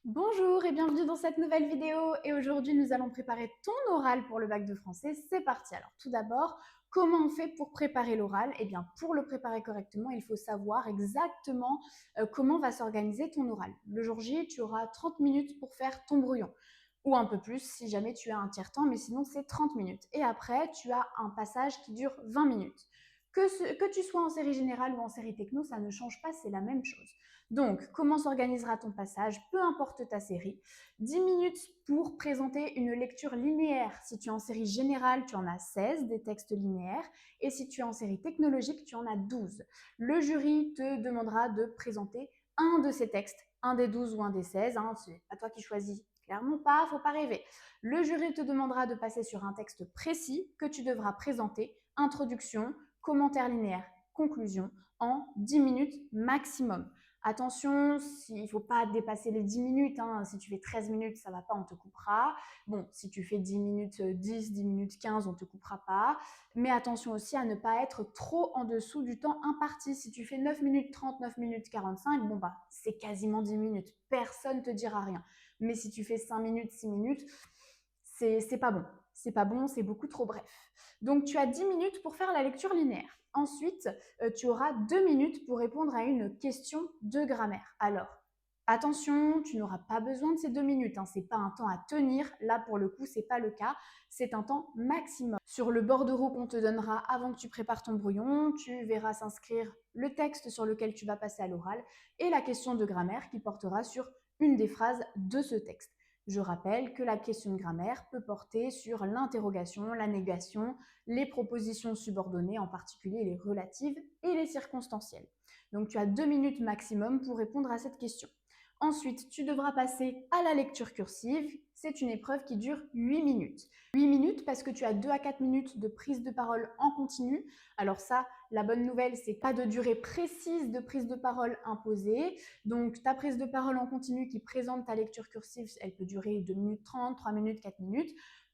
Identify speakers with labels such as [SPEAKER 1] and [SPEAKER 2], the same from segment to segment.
[SPEAKER 1] Bonjour et bienvenue dans cette nouvelle vidéo et aujourd'hui nous allons préparer ton oral pour le bac de français. C'est parti. Alors tout d'abord, comment on fait pour préparer l'oral? Eh bien pour le préparer correctement, il faut savoir exactement comment va s'organiser ton oral. Le jour J, tu auras 30 minutes pour faire ton brouillon ou un peu plus si jamais tu as un tiers-temps, mais sinon c'est 30 minutes. Et après, tu as un passage qui dure 20 minutes. Que tu sois en série générale ou en série techno, ça ne change pas, c'est la même chose. Donc, comment s'organisera ton passage? Peu importe ta série. 10 minutes pour présenter une lecture linéaire. Si tu es en série générale, tu en as 16 des textes linéaires. Et si tu es en série technologique, tu en as 12. Le jury te demandera de présenter un de ces textes, un des 12 ou un des 16. Hein, c'est pas toi qui choisis. Clairement pas, faut pas rêver. Le jury te demandera de passer sur un texte précis que tu devras présenter, introduction, commentaire linéaire, conclusion, en 10 minutes maximum. Attention, il ne faut pas dépasser les 10 minutes. Hein. Si tu fais 13 minutes, ça ne va pas, on te coupera. Bon, si tu fais 10 minutes 10, 10 minutes 15, on ne te coupera pas. Mais attention aussi à ne pas être trop en dessous du temps imparti. Si tu fais 9 minutes 30, 9 minutes 45, bon bah, c'est quasiment 10 minutes. Personne ne te dira rien. Mais si tu fais 5 minutes, 6 minutes, c'est pas bon. C'est pas bon, c'est beaucoup trop bref. Donc tu as 10 minutes pour faire la lecture linéaire. Ensuite, tu auras 2 minutes pour répondre à une question de grammaire. Alors, attention, tu n'auras pas besoin de ces 2 minutes. Hein, c'est pas un temps à tenir. Là, pour le coup, c'est pas le cas. C'est un temps maximum. Sur le bordereau qu'on te donnera avant que tu prépares ton brouillon, tu verras s'inscrire le texte sur lequel tu vas passer à l'oral et la question de grammaire qui portera sur une des phrases de ce texte. Je rappelle que la question de grammaire peut porter sur l'interrogation, la négation, les propositions subordonnées, en particulier les relatives et les circonstancielles. Donc tu as 2 minutes maximum pour répondre à cette question. Ensuite, tu devras passer à la lecture cursive. C'est une épreuve qui dure 8 minutes. 8 minutes parce que tu as 2 à 4 minutes de prise de parole en continu. Alors ça, la bonne nouvelle, c'est pas de durée précise de prise de parole imposée. Donc ta prise de parole en continu qui présente ta lecture cursive, elle peut durer 2 minutes 30, 3 minutes, 4 minutes.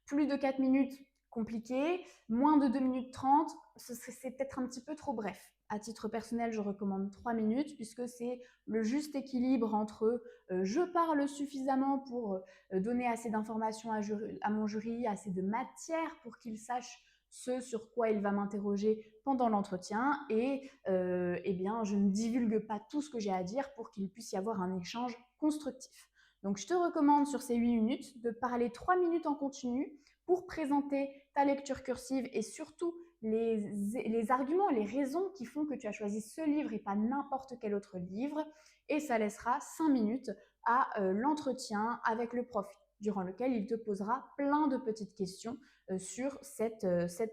[SPEAKER 1] Plus de 4 minutes, compliqué. Moins de 2 minutes 30, c'est peut-être un petit peu trop bref. À titre personnel, je recommande 3 minutes puisque c'est le juste équilibre entre je parle suffisamment pour donner assez d'informations à mon jury, assez de matière pour qu'il sache ce sur quoi il va m'interroger pendant l'entretien et eh bien, je ne divulgue pas tout ce que j'ai à dire pour qu'il puisse y avoir un échange constructif. Donc, je te recommande sur ces 8 minutes de parler 3 minutes en continu pour présenter ta lecture cursive et surtout les arguments, les raisons qui font que tu as choisi ce livre et pas n'importe quel autre livre. Et ça laissera 5 minutes à l'entretien avec le prof, durant lequel il te posera plein de petites questions sur cette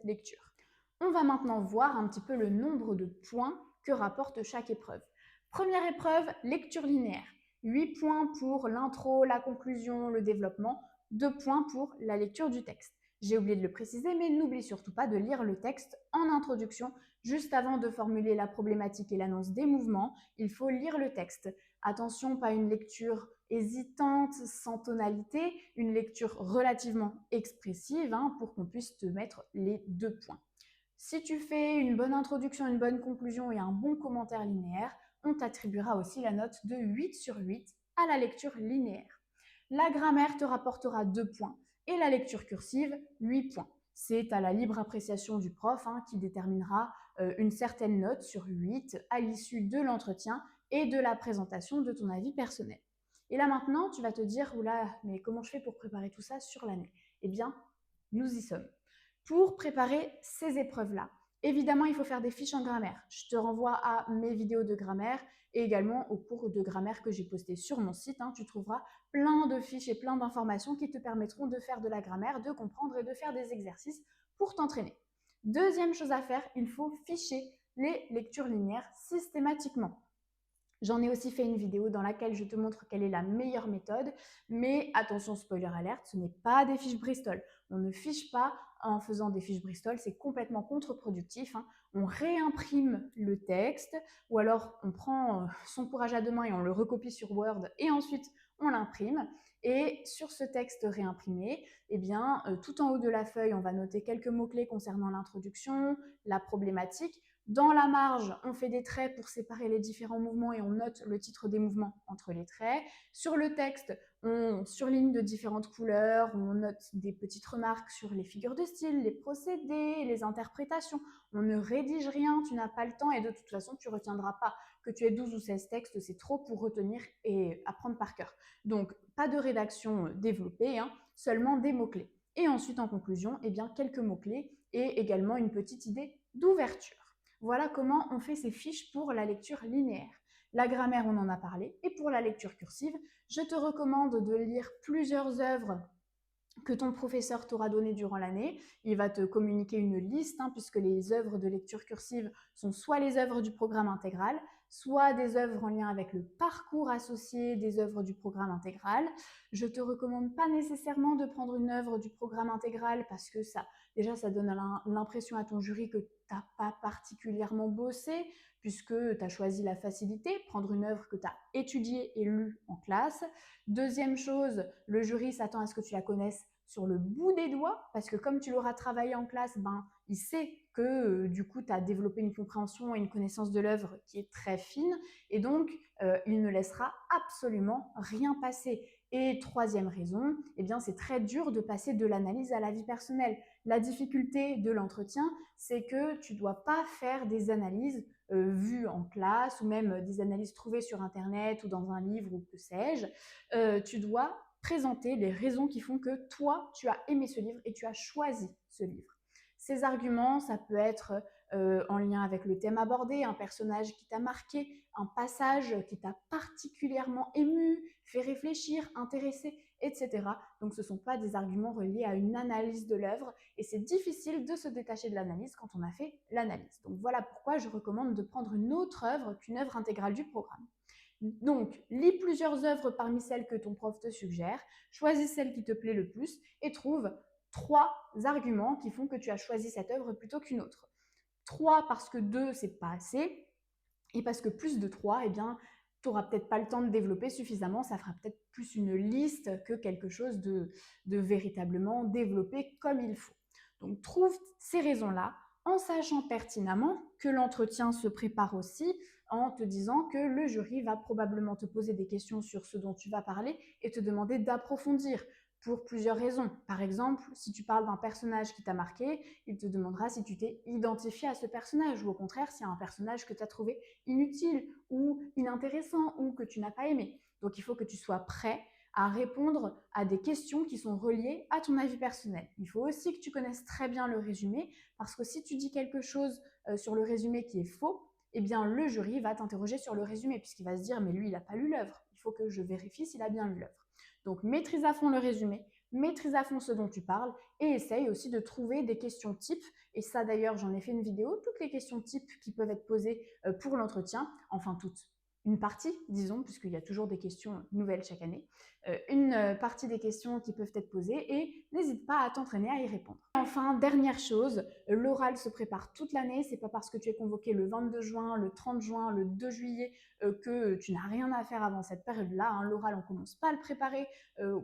[SPEAKER 1] lecture. On va maintenant voir un petit peu le nombre de points que rapporte chaque épreuve. Première épreuve, lecture linéaire. 8 points pour l'intro, la conclusion, le développement, 2 points pour la lecture du texte. J'ai oublié de le préciser, mais n'oublie surtout pas de lire le texte en introduction, juste avant de formuler la problématique et l'annonce des mouvements. Il faut lire le texte. Attention, pas une lecture hésitante, sans tonalité, une lecture relativement expressive hein, pour qu'on puisse te mettre les 2 points. Si tu fais une bonne introduction, une bonne conclusion et un bon commentaire linéaire, on t'attribuera aussi la note de 8 sur 8 à la lecture linéaire. La grammaire te rapportera 2 points et la lecture cursive 8 points. C'est à la libre appréciation du prof hein, qui déterminera une certaine note sur 8 à l'issue de l'entretien et de la présentation de ton avis personnel. Et là maintenant, tu vas te dire, oula, mais comment je fais pour préparer tout ça sur l'année? Eh bien, nous y sommes. Pour préparer ces épreuves-là, évidemment, il faut faire des fiches en grammaire. Je te renvoie à mes vidéos de grammaire et également au cours de grammaire que j'ai posté sur mon site. Hein, tu trouveras plein de fiches et plein d'informations qui te permettront de faire de la grammaire, de comprendre et de faire des exercices pour t'entraîner. Deuxième chose à faire, il faut ficher les lectures linéaires systématiquement. J'en ai aussi fait une vidéo dans laquelle je te montre quelle est la meilleure méthode, mais attention, spoiler alerte, ce n'est pas des fiches Bristol. On ne fiche pas en faisant des fiches Bristol, c'est complètement contre-productif. Hein. On réimprime le texte ou alors on prend son courage à deux mains et on le recopie sur Word et ensuite on l'imprime. Et sur ce texte réimprimé, eh bien, tout en haut de la feuille, on va noter quelques mots-clés concernant l'introduction, la problématique, Dans la marge, on fait des traits pour séparer les différents mouvements et on note le titre des mouvements entre les traits. Sur le texte, on surligne de différentes couleurs, on note des petites remarques sur les figures de style, les procédés, les interprétations. On ne rédige rien, tu n'as pas le temps et de toute façon, tu ne retiendras pas. Que tu aies 12 ou 16 textes, c'est trop pour retenir et apprendre par cœur. Donc, pas de rédaction développée, hein, seulement des mots-clés. Et ensuite, en conclusion, eh bien, quelques mots-clés et également une petite idée d'ouverture. Voilà comment on fait ces fiches pour la lecture linéaire. La grammaire, on en a parlé. Et pour la lecture cursive, je te recommande de lire plusieurs œuvres que ton professeur t'aura donné durant l'année. Il va te communiquer une liste, hein, puisque les œuvres de lecture cursive sont soit les œuvres du programme intégral, soit des œuvres en lien avec le parcours associé des œuvres du programme intégral. Je ne te recommande pas nécessairement de prendre une œuvre du programme intégral parce que ça donne l'impression à ton jury que tu n'as pas particulièrement bossé, puisque tu as choisi la facilité, prendre une œuvre que tu as étudiée et lue en classe. Deuxième chose, le jury s'attend à ce que tu la connaisses sur le bout des doigts, parce que comme tu l'auras travaillé en classe, il sait que du coup, tu as développé une compréhension et une connaissance de l'œuvre qui est très fine, et donc il ne laissera absolument rien passer. Et troisième raison, eh bien, c'est très dur de passer de l'analyse à la vie personnelle. La difficulté de l'entretien, c'est que tu ne dois pas faire des analyses vues en classe ou même des analyses trouvées sur Internet ou dans un livre ou que sais-je. Tu dois présenter les raisons qui font que toi, tu as aimé ce livre et tu as choisi ce livre. Ces arguments, ça peut être en lien avec le thème abordé, un personnage qui t'a marqué, un passage qui t'a particulièrement ému, fait réfléchir, intéressé, etc. Donc ce ne sont pas des arguments reliés à une analyse de l'œuvre et c'est difficile de se détacher de l'analyse quand on a fait l'analyse. Donc voilà pourquoi je recommande de prendre une autre œuvre qu'une œuvre intégrale du programme. Donc, lis plusieurs œuvres parmi celles que ton prof te suggère, choisis celle qui te plaît le plus et trouve 3 arguments qui font que tu as choisi cette œuvre plutôt qu'une autre. 3 parce que 2, c'est pas assez, et parce que plus de 3, eh bien, tu n'auras peut-être pas le temps de développer suffisamment, ça fera peut-être plus une liste que quelque chose de véritablement développé comme il faut. Donc, trouve ces raisons-là en sachant pertinemment que l'entretien se prépare aussi en te disant que le jury va probablement te poser des questions sur ce dont tu vas parler et te demander d'approfondir pour plusieurs raisons. Par exemple, si tu parles d'un personnage qui t'a marqué, il te demandera si tu t'es identifié à ce personnage ou au contraire s'il y a un personnage que tu as trouvé inutile ou inintéressant ou que tu n'as pas aimé. Donc il faut que tu sois prêt à répondre à des questions qui sont reliées à ton avis personnel. Il faut aussi que tu connaisses très bien le résumé parce que si tu dis quelque chose sur le résumé qui est faux, eh bien le jury va t'interroger sur le résumé puisqu'il va se dire mais lui il n'a pas lu l'œuvre. Il faut que je vérifie s'il a bien lu l'œuvre. Donc maîtrise à fond le résumé, maîtrise à fond ce dont tu parles et essaye aussi de trouver des questions types. Et ça d'ailleurs, j'en ai fait une vidéo, toutes les questions types qui peuvent être posées pour l'entretien, enfin toutes, une partie, disons, puisqu'il y a toujours des questions nouvelles chaque année, une partie des questions qui peuvent être posées et n'hésite pas à t'entraîner à y répondre. Enfin, dernière chose, l'oral se prépare toute l'année, c'est pas parce que tu es convoqué le 22 juin, le 30 juin, le 2 juillet que tu n'as rien à faire avant cette période-là. Hein. L'oral, on commence pas à le préparer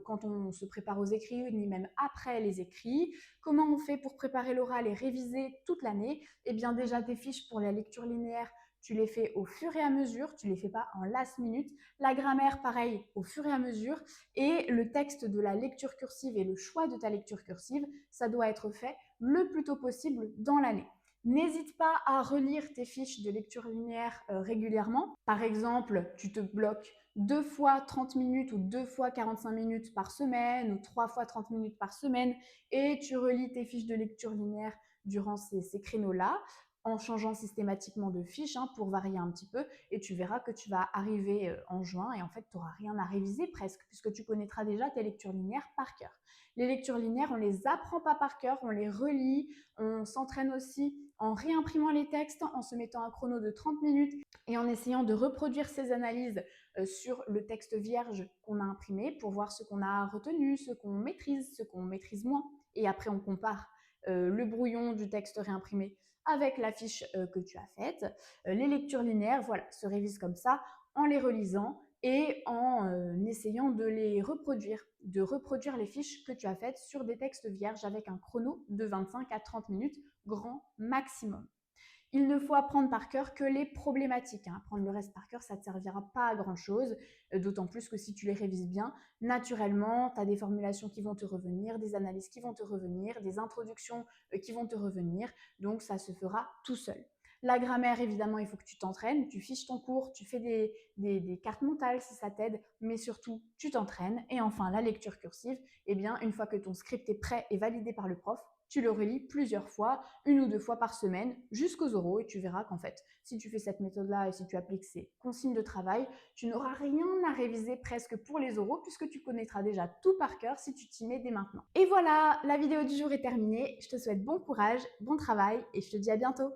[SPEAKER 1] quand on se prépare aux écrits, ni même après les écrits. Comment on fait pour préparer l'oral et réviser toute l'année? Eh bien déjà, tes fiches pour la lecture linéaire, tu les fais au fur et à mesure, tu ne les fais pas en last minute. La grammaire, pareil, au fur et à mesure. Et le texte de la lecture cursive et le choix de ta lecture cursive, ça doit être fait le plus tôt possible dans l'année. N'hésite pas à relire tes fiches de lecture linéaire régulièrement. Par exemple, tu te bloques 2 fois 30 minutes ou 2 fois 45 minutes par semaine ou 3 fois 30 minutes par semaine et tu relis tes fiches de lecture linéaire durant ces créneaux-là en changeant systématiquement de fiche pour varier un petit peu et tu verras que tu vas arriver en juin et en fait tu n'auras rien à réviser presque puisque tu connaîtras déjà tes lectures linéaires par cœur. Les lectures linéaires, on ne les apprend pas par cœur, on les relit, on s'entraîne aussi en réimprimant les textes, en se mettant un chrono de 30 minutes et en essayant de reproduire ces analyses sur le texte vierge qu'on a imprimé pour voir ce qu'on a retenu, ce qu'on maîtrise moins. Et après, on compare le brouillon du texte réimprimé avec la fiche que tu as faite. Les lectures linéaires, voilà, se révisent comme ça en les relisant et en essayant de les reproduire, de reproduire les fiches que tu as faites sur des textes vierges avec un chrono de 25 à 30 minutes grand maximum. Il ne faut apprendre par cœur que les problématiques, hein. Apprendre le reste par cœur, ça ne te servira pas à grand-chose, d'autant plus que si tu les révises bien, naturellement, tu as des formulations qui vont te revenir, des analyses qui vont te revenir, des introductions qui vont te revenir, donc ça se fera tout seul. La grammaire, évidemment, il faut que tu t'entraînes, tu fiches ton cours, tu fais des cartes mentales si ça t'aide, mais surtout, tu t'entraînes. Et enfin, la lecture cursive, eh bien, une fois que ton script est prêt et validé par le prof, tu le relis plusieurs fois, 1 ou 2 fois par semaine, jusqu'aux oraux, et tu verras qu'en fait, si tu fais cette méthode-là et si tu appliques ces consignes de travail, tu n'auras rien à réviser presque pour les oraux, puisque tu connaîtras déjà tout par cœur si tu t'y mets dès maintenant. Et voilà, la vidéo du jour est terminée. Je te souhaite bon courage, bon travail, et je te dis à bientôt.